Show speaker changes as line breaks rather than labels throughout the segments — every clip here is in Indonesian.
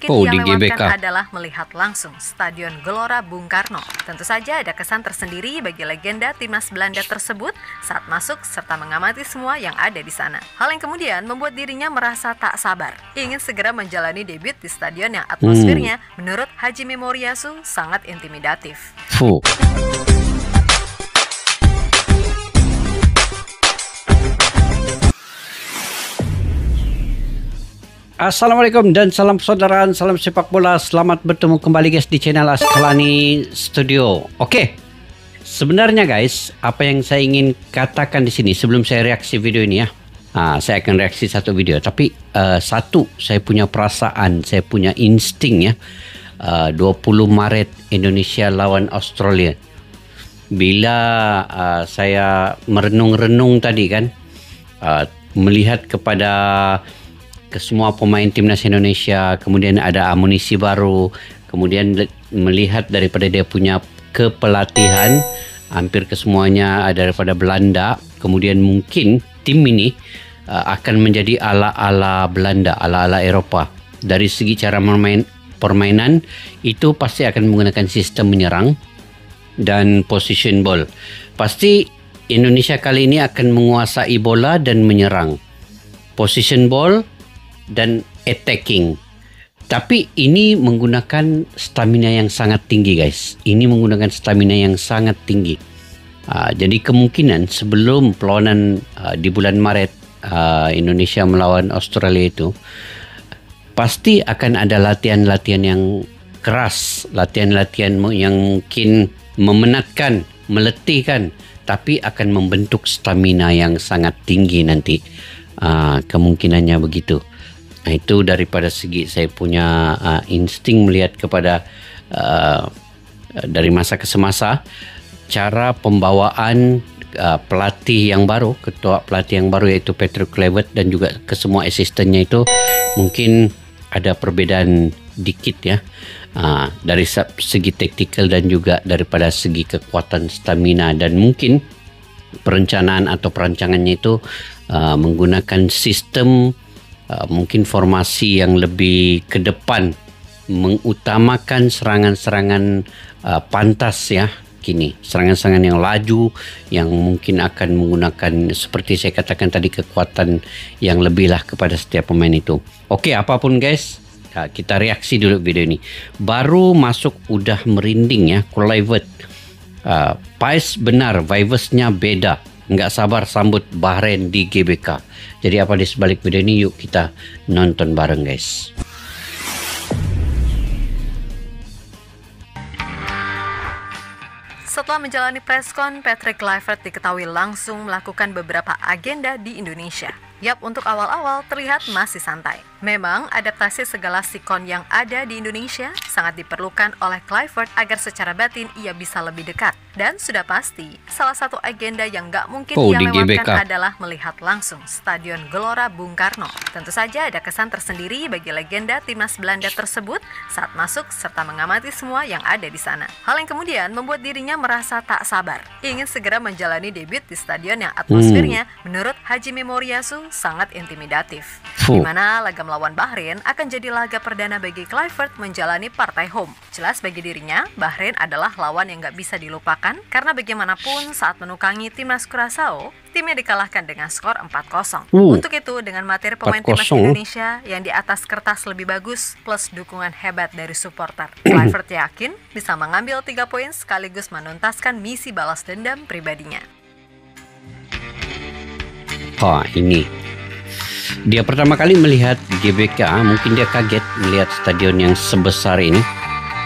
mungkin
Oh,
ia
di GBK.
lewatkan adalah melihat langsung Stadion Gelora Bung Karno. Tentu saja ada kesan tersendiri bagi legenda timnas Belanda tersebut saat masuk serta mengamati semua yang ada di sana. Hal yang kemudian membuat dirinya merasa tak sabar, ingin segera menjalani debut di stadion yang atmosfernya menurut Haji Memoriasu sangat intimidatif.
Fuh. Assalamualaikum dan salam persaudaraan, salam sepak bola. Selamat bertemu kembali guys di channel Askalani Studio. Oke, sebenarnya guys, apa yang saya ingin katakan di sini sebelum saya reaksi video ini ya. Saya akan reaksi satu video, tapi satu, saya punya perasaan, saya punya insting ya. 20 Maret Indonesia lawan Australia. Bila saya merenung-renung tadi kan, melihat kepada ke semua pemain timnas Indonesia, kemudian ada amunisi baru, kemudian melihat daripada dia punya kepelatihan, hampir kesemuanya ada daripada Belanda, kemudian mungkin tim ini akan menjadi ala-ala Belanda, ala-ala Eropa. Dari segi cara permainan itu pasti akan menggunakan sistem menyerang dan position ball. Pasti Indonesia kali ini akan menguasai bola dan menyerang. Position ball dan attacking. Tapi ini menggunakan stamina yang sangat tinggi guys. Ini menggunakan stamina yang sangat tinggi. Jadi kemungkinan sebelum perlawanan di bulan Maret Indonesia melawan Australia itu, pasti akan ada latihan-latihan yang keras, latihan-latihan yang mungkin memenatkan, meletihkan, tapi akan membentuk stamina yang sangat tinggi nanti. Kemungkinannya begitu. Itu daripada segi saya punya insting melihat kepada dari masa ke semasa, cara pembawaan pelatih yang baru, ketua pelatih yang baru yaitu Patrick Kluivert dan juga ke semua asistennya itu mungkin ada perbedaan dikit ya, dari segi taktikal dan juga daripada segi kekuatan stamina, dan mungkin perencanaan atau perancangannya itu menggunakan sistem mungkin formasi yang lebih ke depan, mengutamakan serangan-serangan pantas ya. Kini serangan-serangan yang laju yang mungkin akan menggunakan seperti saya katakan tadi kekuatan yang lebih lah kepada setiap pemain itu. Oke, apapun guys, kita reaksi dulu video ini. Baru masuk udah merinding ya Kluivert. Pais benar, vibes-nya beda. Nggak sabar sambut Bahrain di GBK. Jadi apa di sebalik video ini, yuk kita nonton bareng guys.
Setelah menjalani preskon, Patrick Kluivert diketahui langsung melakukan beberapa agenda di Indonesia. Yap, untuk awal-awal terlihat masih santai. Memang adaptasi segala sikon yang ada di Indonesia sangat diperlukan oleh Kluivert agar secara batin ia bisa lebih dekat. Dan sudah pasti, salah satu agenda yang nggak mungkin ia lewatkan adalah melihat langsung Stadion Gelora Bung Karno. Tentu saja ada kesan tersendiri bagi legenda timnas Belanda tersebut saat masuk serta mengamati semua yang ada di sana. Hal yang kemudian membuat dirinya merasa tak sabar, ingin segera menjalani debut di stadion yang atmosfernya menurut Haji Memoriasu sangat intimidatif. Di mana laga melawan Bahrain akan jadi laga perdana bagi Kluivert menjalani partai home. Jelas bagi dirinya, Bahrain adalah lawan yang nggak bisa dilupakan karena bagaimanapun saat menukangi timnas Curaçao, timnya dikalahkan dengan skor 4-0. Untuk itu, dengan materi pemain timnas Indonesia yang di atas kertas lebih bagus plus dukungan hebat dari supporter, Kluivert yakin bisa mengambil 3 poin sekaligus menuntaskan misi balas dendam pribadinya.
Ini dia pertama kali melihat GBK, mungkin dia kaget melihat stadion yang sebesar ini.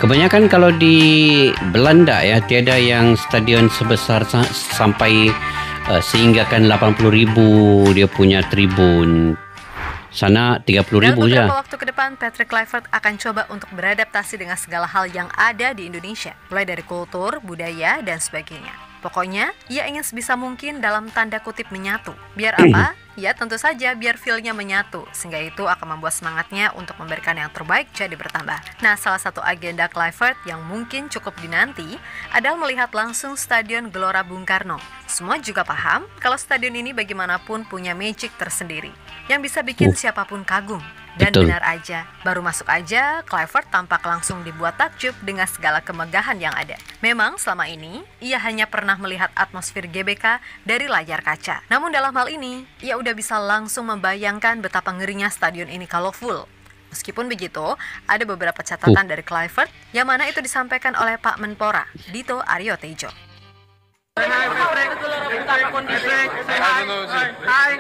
Kebanyakan kalau di Belanda ya, tiada yang stadion sebesar sampai sehingga kan 80.000 dia punya tribun. Sana 30.000 saja.
Beberapa waktu ke depan, Patrick Kluivert akan coba untuk beradaptasi dengan segala hal yang ada di Indonesia, mulai dari kultur, budaya, dan sebagainya. Pokoknya, ia ingin sebisa mungkin dalam tanda kutip menyatu. Biar apa? Ya tentu saja biar feel-nya menyatu, sehingga itu akan membuat semangatnya untuk memberikan yang terbaik jadi bertambah. Nah, salah satu agenda Clivert yang mungkin cukup dinanti adalah melihat langsung Stadion Gelora Bung Karno. Semua juga paham kalau stadion ini bagaimanapun punya magic tersendiri, yang bisa bikin siapapun kagum. Dan
Betul.
benar aja, baru masuk aja, Clivert tampak langsung dibuat takjub dengan segala kemegahan yang ada. Memang selama ini, ia hanya pernah melihat atmosfer GBK dari layar kaca. Namun dalam hal ini, ia udah bisa langsung membayangkan betapa ngerinya stadion ini kalau full. Meskipun begitu, ada beberapa catatan dari Clivert, yang mana itu disampaikan oleh Pak Menpora, Dito Aryo Tejo.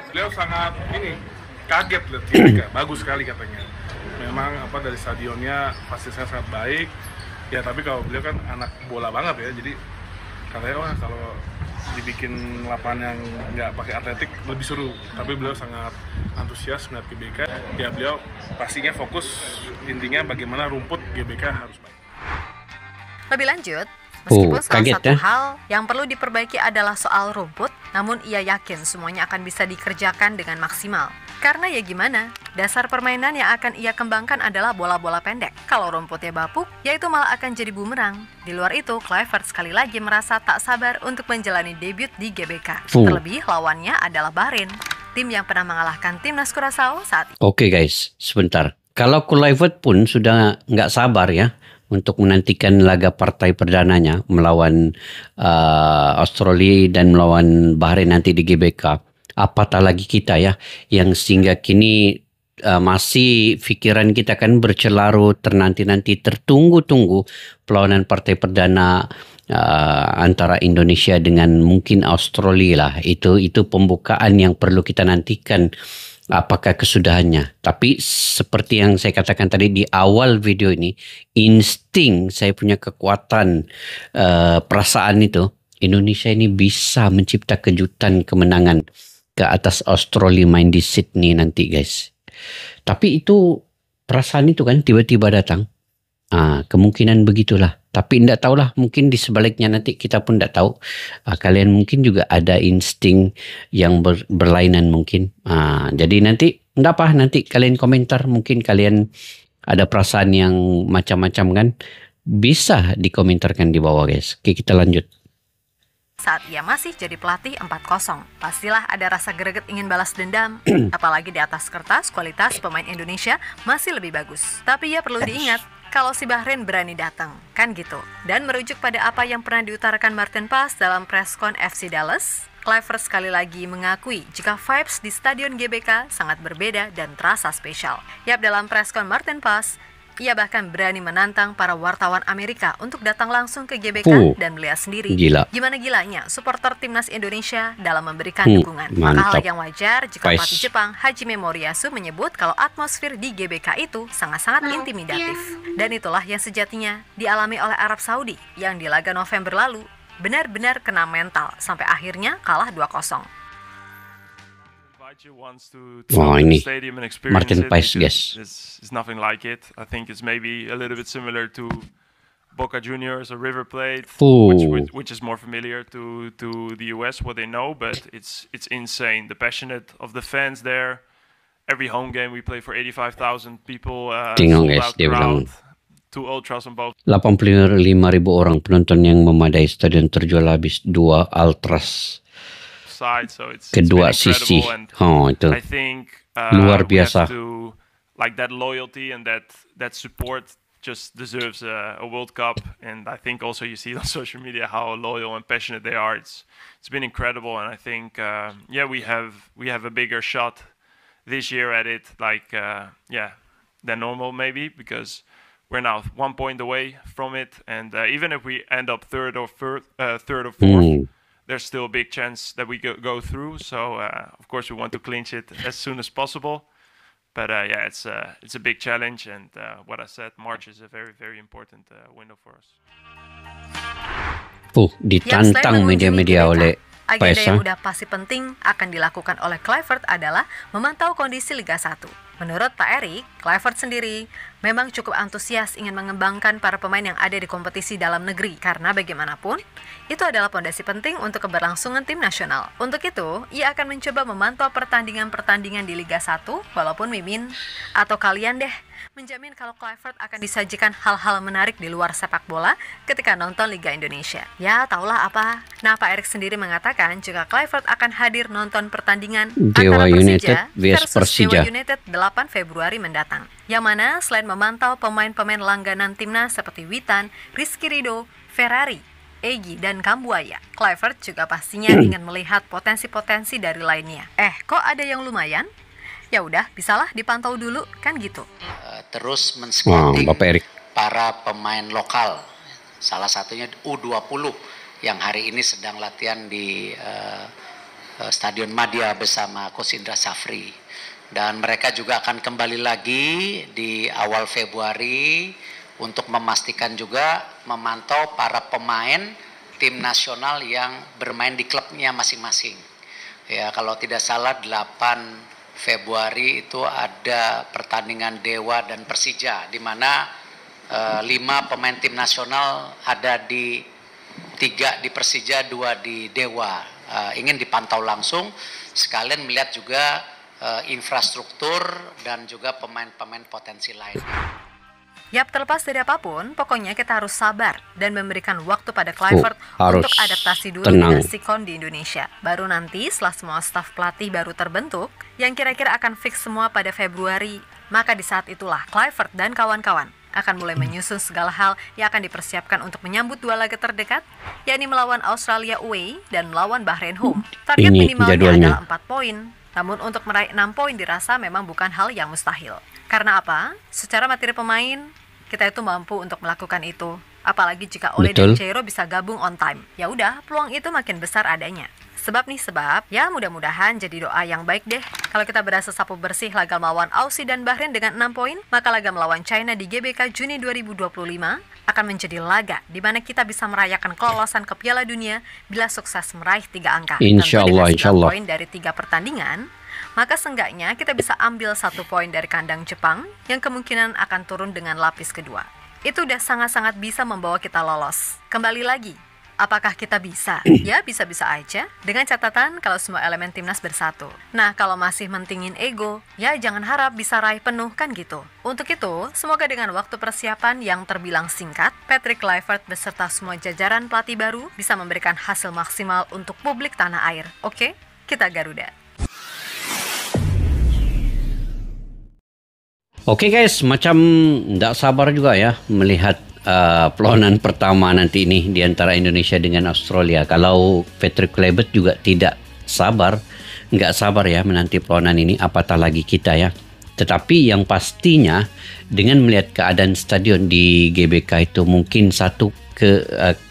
Beliau sangat kaget lihat GBK, bagus sekali katanya. Memang dari stadionnya fasilitasnya sangat baik. Ya tapi kalau beliau kan anak bola banget ya, jadi katanya wah kalau dibikin lapangan yang nggak pakai atletik lebih seru. Tapi beliau sangat antusias melihat GBK. Ya beliau pastinya fokus intinya bagaimana rumput GBK harus baik.
Lebih lanjut, meskipun salah
kaget
satu
ya.
hal yang perlu diperbaiki adalah soal rumput, namun ia yakin semuanya akan bisa dikerjakan dengan maksimal. Karena ya gimana, dasar permainan yang akan ia kembangkan adalah bola-bola pendek. Kalau rumputnya bapuk, ya itu malah akan jadi bumerang. Di luar itu, Clivert sekali lagi merasa tak sabar untuk menjalani debut di GBK. Terlebih lawannya adalah Bahrain, tim yang pernah mengalahkan timnas Curaçao saat itu.
Oke guys, sebentar. Kalau Clivert pun sudah nggak sabar ya untuk menantikan laga partai perdananya melawan Australia dan melawan Bahrain nanti di GBK. Apatah lagi kita ya, yang sehingga kini masih pikiran kita kan bercelarut ternanti-nanti tertunggu-tunggu perlawanan partai perdana antara Indonesia dengan mungkin Australia lah. Itu pembukaan yang perlu kita nantikan. Apakah kesudahannya? Tapi seperti yang saya katakan tadi di awal video ini, insting saya punya kekuatan perasaan itu, Indonesia ini bisa mencipta kejutan kemenangan ke atas Australia main di Sydney nanti guys. Tapi itu perasaan itu kan tiba-tiba datang. Kemungkinan begitulah. Tapi tidak tahulah, mungkin di sebaliknya nanti kita pun tidak tahu. Kalian mungkin juga ada insting yang berlainan mungkin. Jadi nanti tidak apa, nanti kalian komentar, mungkin kalian ada perasaan yang macam-macam kan. Bisa dikomentarkan di bawah guys. Oke, kita lanjut.
Saat ia masih jadi pelatih 4-0, pastilah ada rasa greget ingin balas dendam. Apalagi di atas kertas, kualitas pemain Indonesia masih lebih bagus. Tapi ya perlu diingat, kalau si Bahrain berani datang, kan gitu. Dan merujuk pada apa yang pernah diutarakan Martin Paes dalam preskon FC Dallas, Clivert sekali lagi mengakui jika vibes di Stadion GBK sangat berbeda dan terasa spesial. Yap, dalam preskon Martin Paes, ia bahkan berani menantang para wartawan Amerika untuk datang langsung ke GBK dan melihat sendiri gimana gilanya supporter timnas Indonesia dalam memberikan dukungan. Maka hal yang wajar jika pelatih Jepang Hajime Moriyasu menyebut kalau atmosfer di GBK itu sangat-sangat intimidatif. Dan itulah yang sejatinya dialami oleh Arab Saudi yang di laga November lalu benar-benar kena mental sampai akhirnya kalah 2-0.
Wah, ini Martin Paes, guys.
It's nothing like it. I think it's maybe a little bit similar to Boca Juniors or River Plate, which is more familiar to the US, what they know. But it's insane. The passionate of the fans there. Every home game we play for 85,000 people.
Tinggal guys, dia bilang
2 ultras on both.
85.000 orang penonton yang memadai, stadion terjual habis, 2 ultras.
So it's
kedua sisi. Itu
I think
luar biasa.
Like that loyalty and that support just deserves a World Cup. And I think also you see on social media how loyal and passionate they are. It's been incredible, and I think we have a bigger shot this year at it, than normal maybe, because we're now 1 point away from it, and even if we end up third or fourth. There's still a big chance that we go through. So of course we want to clinch it as soon as possible. But it's a big challenge, and what I said, March is a very, very important window for us.
Ditantang media-media oleh
Agenda
Paes,
yang
ha?
udah pasti penting akan dilakukan oleh Kluivert adalah memantau kondisi Liga 1. Menurut Pak Erik, Kluivert sendiri memang cukup antusias ingin mengembangkan para pemain yang ada di kompetisi dalam negeri karena bagaimanapun itu adalah pondasi penting untuk keberlangsungan tim nasional. Untuk itu, ia akan mencoba memantau pertandingan-pertandingan di Liga 1 walaupun Mimin atau kalian deh menjamin kalau Kluivert akan disajikan hal-hal menarik di luar sepak bola ketika nonton Liga Indonesia. Ya, taulah apa. Nah, Pak Erik sendiri mengatakan jika Kluivert akan hadir nonton pertandingan
Dewa
antara
United
Persija
vs
versus
Persija.
Dewa United 8 Februari mendatang. Yang mana selain memantau pemain-pemain langganan timnas seperti Witan, Rizky Ridho, Ferrari, Egy, dan Kambuaya, Kluivert juga pastinya ingin melihat potensi-potensi dari lainnya. Kok ada yang lumayan? Ya udah, bisalah dipantau dulu, kan gitu.
Terus
Wah,
men-scouting
Bapak Erik.
para pemain lokal. Salah satunya U20 yang hari ini sedang latihan di Stadion Madia bersama Coach Indra Safri. Dan mereka juga akan kembali lagi di awal Februari untuk memastikan juga memantau para pemain tim nasional yang bermain di klubnya masing-masing. Ya, kalau tidak salah 8 Februari itu ada pertandingan Dewa dan Persija, di mana 5 pemain tim nasional ada 3 di Persija, 2 di Dewa. Ingin dipantau langsung, sekalian melihat juga infrastruktur dan juga pemain-pemain potensi lain.
Yap, terlepas dari apapun, pokoknya kita harus sabar dan memberikan waktu pada Kluivert
harus
untuk adaptasi dulu
tenang.
dengan sikon di Indonesia. Baru nanti setelah semua staf pelatih baru terbentuk, yang kira-kira akan fix semua pada Februari, maka di saat itulah Kluivert dan kawan-kawan akan mulai menyusun segala hal yang akan dipersiapkan untuk menyambut 2 laga terdekat, yakni melawan Australia away dan melawan Bahrain home. Target
Ini
minimalnya
jadwalnya.
adalah 4 poin. Namun untuk meraih 6 poin dirasa memang bukan hal yang mustahil. Karena apa? Secara materi pemain, kita itu mampu untuk melakukan itu. Apalagi jika Ole dan
Betul.
Cairo bisa gabung on time. Ya udah, peluang itu makin besar adanya. Sebab, ya mudah-mudahan jadi doa yang baik deh. Kalau kita berhasil sapu bersih laga melawan Aussie dan Bahrain dengan 6 poin, maka laga melawan China di GBK Juni 2025 akan menjadi laga di mana kita bisa merayakan kelolosan ke Piala Dunia bila sukses meraih 3 angka.
Insya
Tentu
Allah,
dengan
insya
9
Allah.
poin dari 3 pertandingan, maka seenggaknya kita bisa ambil 1 poin dari kandang Jepang yang kemungkinan akan turun dengan lapis kedua. Itu udah sangat-sangat bisa membawa kita lolos. Kembali lagi, apakah kita bisa? Ya, bisa-bisa aja. Dengan catatan kalau semua elemen timnas bersatu. Nah, kalau masih mentingin ego, ya jangan harap bisa raih penuh, kan gitu. Untuk itu, semoga dengan waktu persiapan yang terbilang singkat, Patrick Kluivert beserta semua jajaran pelatih baru bisa memberikan hasil maksimal untuk publik tanah air. Oke? Kita Garuda.
Oke guys, macam tidak sabar juga ya melihat perlawanan pertama nanti ini di antara Indonesia dengan Australia. Kalau Patrick Kluivert juga tidak sabar, nggak sabar ya menanti perlawanan ini, apatah lagi kita ya. Tetapi yang pastinya dengan melihat keadaan stadion di GBK itu mungkin satu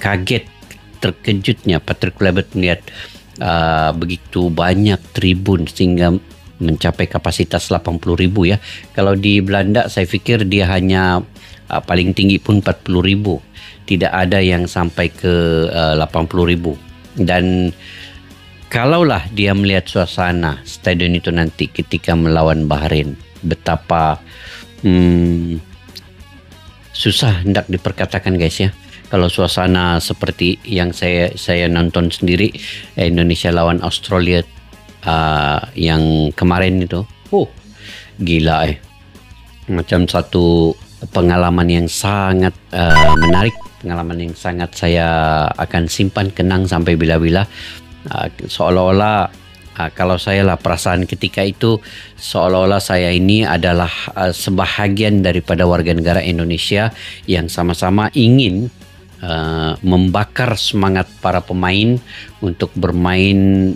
kaget terkejutnya Patrick Kluivert melihat begitu banyak tribun sehingga mencapai kapasitas 80.000 ya. Kalau di Belanda saya pikir dia hanya paling tinggi pun 40.000. Tidak ada yang sampai ke 80.000. Dan kalaulah dia melihat suasana stadion itu nanti ketika melawan Bahrain, betapa susah hendak diperkatakan guys ya. Kalau suasana seperti yang saya nonton sendiri Indonesia lawan Australia yang kemarin itu, gila macam satu pengalaman yang sangat menarik, pengalaman yang sangat saya akan simpan kenang sampai bila-bila. Seolah-olah kalau saya lah perasaan ketika itu seolah-olah saya ini adalah sebahagian daripada warga negara Indonesia yang sama-sama ingin membakar semangat para pemain untuk bermain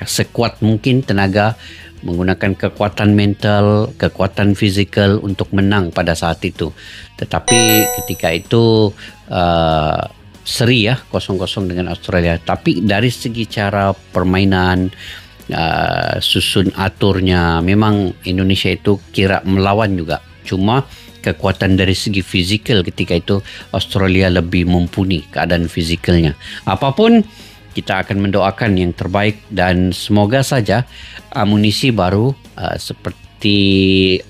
sekuat mungkin tenaga, menggunakan kekuatan mental, kekuatan fizikal untuk menang pada saat itu. Tetapi ketika itu seri ya 0-0 dengan Australia. Tapi dari segi cara permainan, susun aturnya, memang Indonesia itu kira melawan juga. Cuma kekuatan dari segi fizikal ketika itu Australia lebih mumpuni keadaan fizikalnya. Apapun kita akan mendoakan yang terbaik dan semoga saja amunisi baru seperti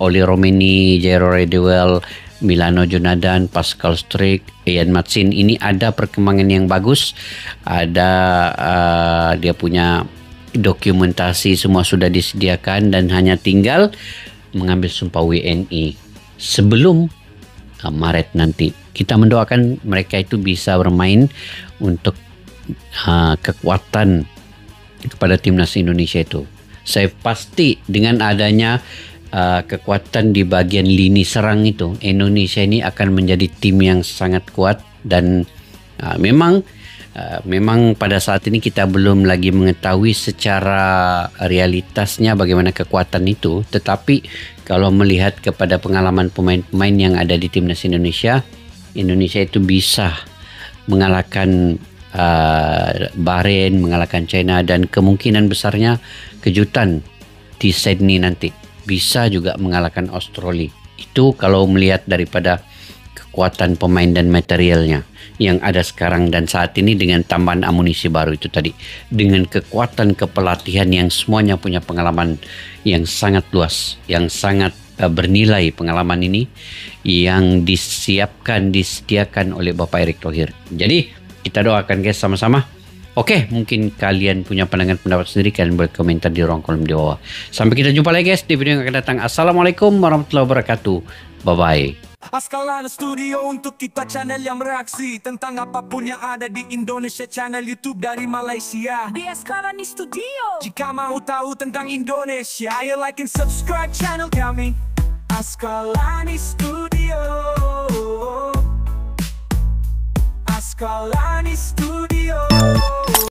Oli Romeni, Jairo Redewell, Milano Jonadan, Pascal Struijk, Ian Matsin ini ada perkembangan yang bagus. Ada dia punya dokumentasi semua sudah disediakan dan hanya tinggal mengambil sumpah WNI sebelum Maret nanti. Kita mendoakan mereka itu bisa bermain untuk kekuatan kepada timnas Indonesia itu. Saya pasti dengan adanya kekuatan di bagian lini serang itu, Indonesia ini akan menjadi tim yang sangat kuat dan memang pada saat ini kita belum lagi mengetahui secara realitasnya bagaimana kekuatan itu, tetapi kalau melihat kepada pengalaman pemain-pemain yang ada di timnas Indonesia itu bisa mengalahkan Bahrain, mengalahkan China dan kemungkinan besarnya kejutan di Sydney nanti bisa juga mengalahkan Australia. Itu kalau melihat daripada kekuatan pemain dan materialnya yang ada sekarang dan saat ini dengan tambahan amunisi baru itu tadi, dengan kekuatan kepelatihan yang semuanya punya pengalaman yang sangat luas, yang sangat bernilai pengalaman ini yang disediakan oleh Bapak Erick Thohir. Jadi kita doakan guys sama-sama. Oke, mungkin kalian punya pandangan pendapat sendiri, kalian boleh komentar di ruang kolom di bawah. Sampai kita jumpa lagi guys di video yang akan datang. Assalamualaikum warahmatullahi wabarakatuh. Bye-bye.
Askalana Studio untuk kita channel yang bereaksi tentang apapun yang ada di Indonesia, channel YouTube dari Malaysia di Askalani Studio. Jika mau tahu tentang Indonesia, ayo like and subscribe channel kami Askalani Studio.